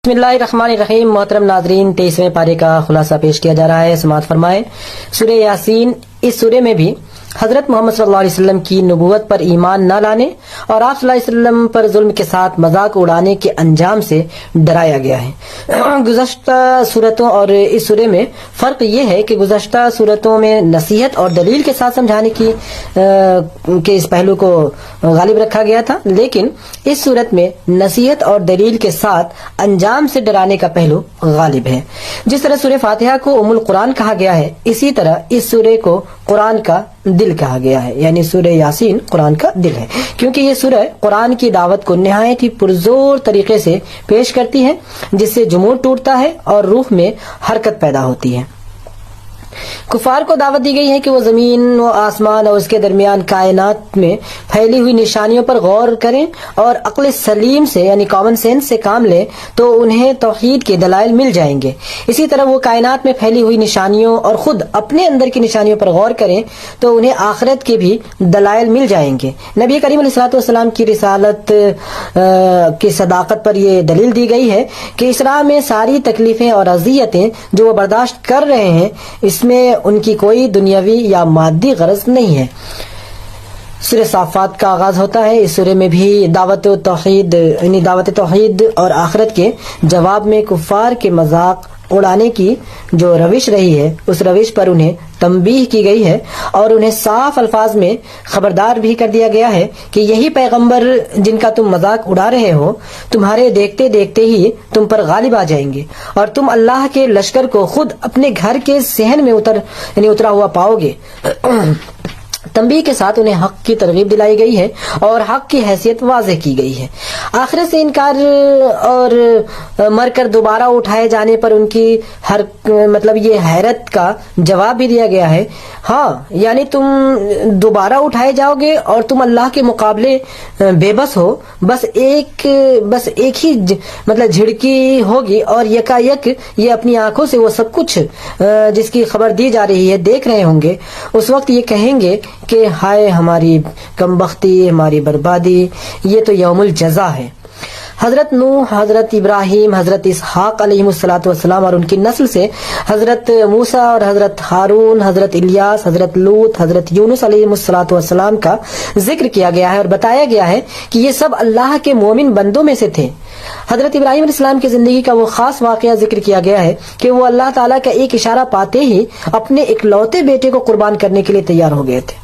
بسم اللہ الرحمن الرحیم. محترم ناظرین، 23ویں پارے کا خلاصہ پیش کیا جا رہا ہے. سماعت فرمائیں. سورہ یاسین. اس سورہ میں بھی حضرت محمد صلی اللہ علیہ وسلم کی نبوت پر ایمان نہ لانے اور آپ صلی اللہ علیہ وسلم پر ظلم کے ساتھ مذاق اڑانے کے انجام سے ڈرایا گیا ہے. گزشتہ صورتوں اور اس سورہ میں فرق یہ ہے کہ گزشتہ صورتوں میں نصیحت اور دلیل کے ساتھ سمجھانے کے اس پہلو کو غالب رکھا گیا تھا، لیکن اس صورت میں نصیحت اور دلیل کے ساتھ انجام سے ڈرانے کا پہلو غالب ہے. جس طرح سورہ فاتحہ کو ام القرآن کہا گیا ہے، اسی طرح اس سورہ کو قرآن کا دل کہا گیا ہے، یعنی سورہ یاسین قرآن کا دل ہے، کیونکہ یہ سورہ قرآن کی دعوت کو نہایت ہی پرزور طریقے سے پیش کرتی ہے، جس سے جمود ٹوٹتا ہے اور روح میں حرکت پیدا ہوتی ہے. کفار کو دعوت دی گئی ہے کہ وہ زمین و آسمان اور اس کے درمیان کائنات میں پھیلی ہوئی نشانیوں پر غور کریں اور عقل سلیم سے یعنی کامن سینس سے کام لیں تو انہیں توحید کے دلائل مل جائیں گے. اسی طرح وہ کائنات میں پھیلی ہوئی نشانیوں اور خود اپنے اندر کی نشانیوں پر غور کریں تو انہیں آخرت کے بھی دلائل مل جائیں گے. نبی کریم علیہ الصلوۃ والسلام کی رسالت کی صداقت پر یہ دلیل دی گئی ہے کہ اس راہ میں ساری تکلیفیں اور اذیتیں جو وہ برداشت کر رہے ہیں، اس میں ان کی کوئی دنیاوی یا مادی غرض نہیں ہے. سورہ صافات کا آغاز ہوتا ہے. اس سورہ میں بھی دعوت توحید اور آخرت کے جواب میں کفار کے مذاق اڑانے کی جو روش رہی ہے، اس روش پر انہیں تنبیہ کی گئی ہے اور انہیں صاف الفاظ میں خبردار بھی کر دیا گیا ہے کہ یہی پیغمبر جن کا تم مذاق اڑا رہے ہو تمہارے دیکھتے دیکھتے ہی تم پر غالب آ جائیں گے اور تم اللہ کے لشکر کو خود اپنے گھر کے صحن میں اترا ہوا پاؤ گے. تنبیہ کے ساتھ انہیں حق کی ترغیب دلائی گئی ہے اور حق کی حیثیت واضح کی گئی ہے. آخرت سے انکار اور مر کر دوبارہ اٹھائے جانے پر ان کی یہ حیرت کا جواب بھی دیا گیا ہے. ہاں، یعنی تم دوبارہ اٹھائے جاؤ گے اور تم اللہ کے مقابلے بے بس ہو. بس ایک ہی جھڑکی ہوگی اور یکا یک یہ اپنی آنکھوں سے وہ سب کچھ جس کی خبر دی جا رہی ہے دیکھ رہے ہوں گے. اس وقت یہ کہیں گے کہ ہائے ہماری کمبختی، ہماری بربادی، یہ تو یوم الجزا ہے. حضرت نوح، حضرت ابراہیم، حضرت اسحاق علیہ الصلوۃ والسلام اور ان کی نسل سے حضرت موسیٰ اور حضرت ہارون، حضرت الیاس، حضرت لوط، حضرت یونس علیہ الصلوۃ والسلام کا ذکر کیا گیا ہے اور بتایا گیا ہے کہ یہ سب اللہ کے مومن بندوں میں سے تھے. حضرت ابراہیم علیہ السلام کی زندگی کا وہ خاص واقعہ ذکر کیا گیا ہے کہ وہ اللہ تعالیٰ کا ایک اشارہ پاتے ہی اپنے اکلوتے بیٹے کو قربان کرنے کے لیے تیار ہو گئے تھے.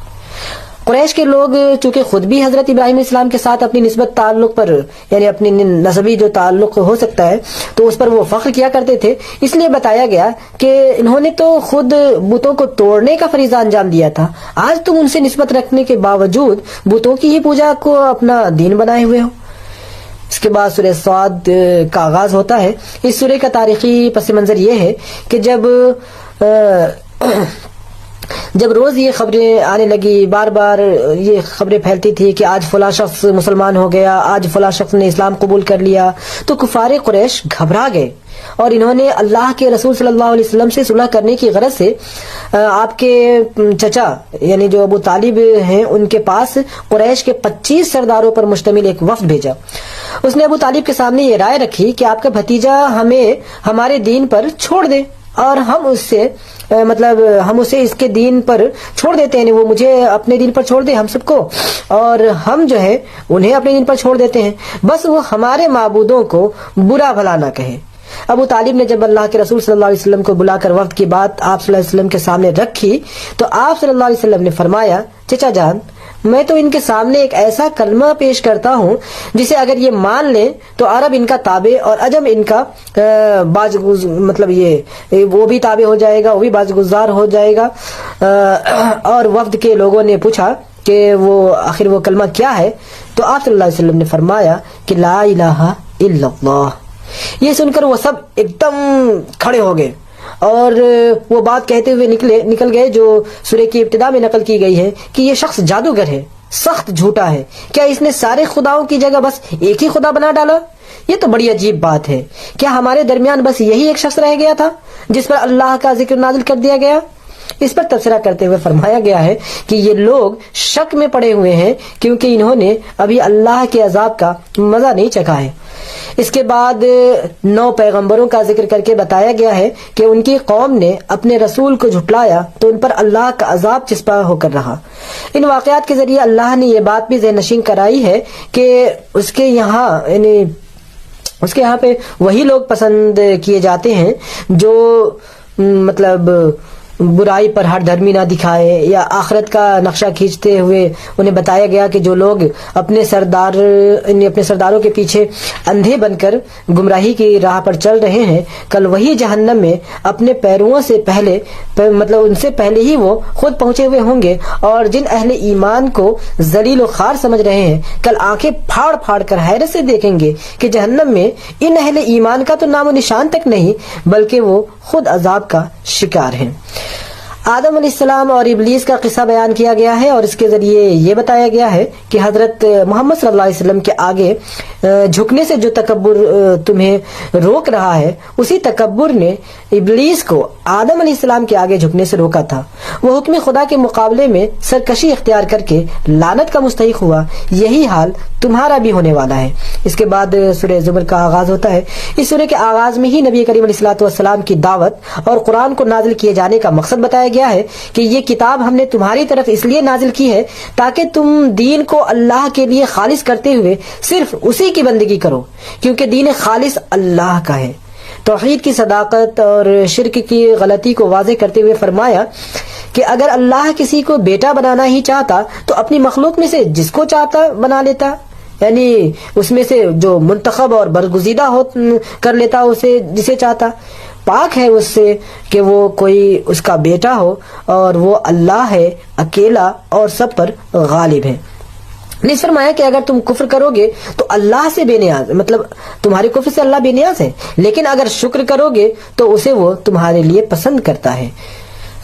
قریش کے لوگ چونکہ خود بھی حضرت ابراہیم علیہ السلام کے ساتھ اپنی نسبت تعلق پر یعنی اپنی نسبی جو تعلق ہو سکتا ہے تو اس پر وہ فخر کیا کرتے تھے، اس لیے بتایا گیا کہ انہوں نے تو خود بتوں کو توڑنے کا فریضہ انجام دیا تھا. آج تم ان سے نسبت رکھنے کے باوجود بتوں کی ہی پوجا کو اپنا دین بنائے ہوئے ہو. اس کے بعد سورہ صاد کا آغاز ہوتا ہے. اس سورہ کا تاریخی پس منظر یہ ہے کہ جب روز یہ خبریں آنے لگی، بار بار یہ خبریں پھیلتی تھی کہ آج فلاں شخص مسلمان ہو گیا، آج فلاں شخص نے اسلام قبول کر لیا، تو کفار قریش گھبرا گئے اور انہوں نے اللہ کے رسول صلی اللہ علیہ وسلم سے صلح کرنے کی غرض سے آپ کے چچا یعنی جو ابو طالب ہیں ان کے پاس قریش کے 25 سرداروں پر مشتمل ایک وفد بھیجا. اس نے ابو طالب کے سامنے یہ رائے رکھی کہ آپ کا بھتیجا ہمیں ہمارے دین پر چھوڑ دے اور ہم اسے اس کے دین پر چھوڑ دیتے ہیں، وہ مجھے اپنے دین پر چھوڑ دے ہم سب کو، اور ہم جو ہے انہیں اپنے دین پر چھوڑ دیتے ہیں، بس وہ ہمارے معبودوں کو برا بھلا نہ کہے. ابو طالب نے جب اللہ کے رسول صلی اللہ علیہ وسلم کو بلا کر وفد کی بات آپ صلی اللہ علیہ وسلم کے سامنے رکھی تو آپ صلی اللہ علیہ وسلم نے فرمایا، چچا جان، میں تو ان کے سامنے ایک ایسا کلمہ پیش کرتا ہوں جسے اگر یہ مان لیں تو عرب ان کا تابع اور عجم ان کا وہ بھی تابع ہو جائے گا، وہ بھی بازگزار ہو جائے گا. اور وفد کے لوگوں نے پوچھا کہ آخر وہ کلمہ کیا ہے؟ تو آپ صلی اللہ علیہ وسلم نے فرمایا کہ لا الہ الا اللہ. یہ سن کر وہ سب ایک دم کھڑے ہو گئے اور وہ بات کہتے ہوئے نکل گئے جو سورہ کی ابتدا میں نقل کی گئی ہے کہ یہ شخص جادوگر ہے، سخت جھوٹا ہے. کیا اس نے سارے خداؤں کی جگہ بس ایک ہی خدا بنا ڈالا؟ یہ تو بڑی عجیب بات ہے. کیا ہمارے درمیان بس یہی ایک شخص رہ گیا تھا جس پر اللہ کا ذکر نازل کر دیا گیا؟ اس پر تبصرہ کرتے ہوئے فرمایا گیا ہے کہ یہ لوگ شک میں پڑے ہوئے ہیں کیونکہ انہوں نے ابھی اللہ کے عذاب کا مزہ نہیں چکھا ہے۔ اس کے بعد 9 پیغمبروں کا ذکر کر کے بتایا گیا ہے کہ ان کی قوم نے اپنے رسول کو جھٹلایا تو ان پر اللہ کا عذاب چسپا ہو کر رہا۔ ان واقعات کے ذریعے اللہ نے یہ بات بھی ذہن نشین کرائی ہے کہ اس کے یہاں پہ وہی لوگ پسند کیے جاتے ہیں جو مطلب برائی پر ہر دھرمی نہ دکھائے، یا آخرت کا نقشہ کھینچتے ہوئے انہیں بتایا گیا کہ جو لوگ اپنے سرداروں کے پیچھے اندھے بن کر گمراہی کی راہ پر چل رہے ہیں، کل وہی جہنم میں اپنے پیروں سے پہلے ان سے پہلے ہی وہ خود پہنچے ہوئے ہوں گے، اور جن اہل ایمان کو ذلیل و خوار سمجھ رہے ہیں کل آنکھیں پھاڑ پھاڑ کر حیرت سے دیکھیں گے کہ جہنم میں ان اہل ایمان کا تو نام و نشان تک نہیں بلکہ وہ خود عذاب کا شکار ہیں۔ آدم علیہ السلام اور ابلیس کا قصہ بیان کیا گیا ہے، اور اس کے ذریعے یہ بتایا گیا ہے کہ حضرت محمد صلی اللہ علیہ وسلم کے آگے جھکنے سے جو تکبر تمہیں روک رہا ہے، اسی تکبر نے ابلیس کو آدم علیہ السلام کے آگے جھکنے سے روکا تھا۔ وہ حکم خدا کے مقابلے میں سرکشی اختیار کر کے لعنت کا مستحق ہوا۔ یہی حال تمہارا بھی ہونے والا ہے۔ اس کے بعد سورہ زمر کا آغاز ہوتا ہے۔ اس سورہ کے آغاز میں ہی نبی کریم علیہ الصلوۃ والسلام کی دعوت اور قرآن کو نازل کیے جانے کا مقصد بتایا گیا ہے کہ یہ کتاب ہم نے تمہاری طرف اس لیے نازل کی ہے تاکہ تم دین کو اللہ کے لیے خالص کرتے ہوئے صرف اسی کی بندگی کرو، کیونکہ دین خالص اللہ کا ہے۔ توحید کی صداقت اور شرک کی غلطی کو واضح کرتے ہوئے فرمایا کہ اگر اللہ کسی کو بیٹا بنانا ہی چاہتا تو اپنی مخلوق میں سے جس کو چاہتا بنا لیتا، یعنی اس میں سے جو منتخب اور برگزیدہ کر لیتا اسے جسے چاہتا۔ پاک ہے اس سے کہ وہ کوئی اس کا بیٹا ہو، اور وہ اللہ ہے اکیلا اور سب پر غالب ہے۔ نے فرمایا کہ اگر تم کفر کرو گے تو اللہ سے بے نیاز، مطلب تمہارے کفر سے اللہ بے نیاز ہے، لیکن اگر شکر کرو گے تو اسے وہ تمہارے لیے پسند کرتا ہے۔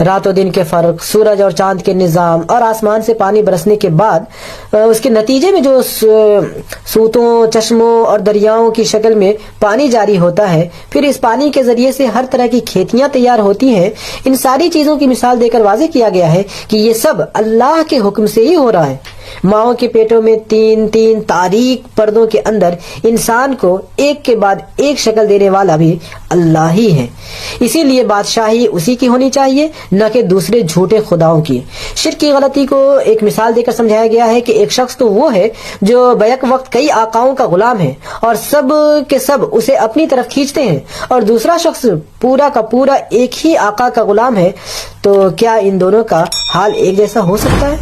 رات و دن کے فرق، سورج اور چاند کے نظام، اور آسمان سے پانی برسنے کے بعد اس کے نتیجے میں جو سوتوں، چشموں اور دریاؤں کی شکل میں پانی جاری ہوتا ہے، پھر اس پانی کے ذریعے سے ہر طرح کی کھیتیاں تیار ہوتی ہیں، ان ساری چیزوں کی مثال دے کر واضح کیا گیا ہے کہ یہ سب اللہ کے حکم سے ہی ہو رہا ہے۔ ماؤں کے پیٹوں میں 3 تاریک پردوں کے اندر انسان کو ایک کے بعد ایک شکل دینے والا بھی اللہ ہی ہے۔ اسی لیے بادشاہی اسی کی ہونی چاہیے، نہ کہ دوسرے جھوٹے خداؤں کی۔ شرک کی غلطی کو ایک مثال دے کر سمجھایا گیا ہے کہ ایک شخص تو وہ ہے جو بیک وقت کئی آقاؤں کا غلام ہے اور سب کے سب اسے اپنی طرف کھینچتے ہیں، اور دوسرا شخص پورا کا پورا ایک ہی آقا کا غلام ہے، تو کیا ان دونوں کا حال ایک جیسا ہو سکتا ہے؟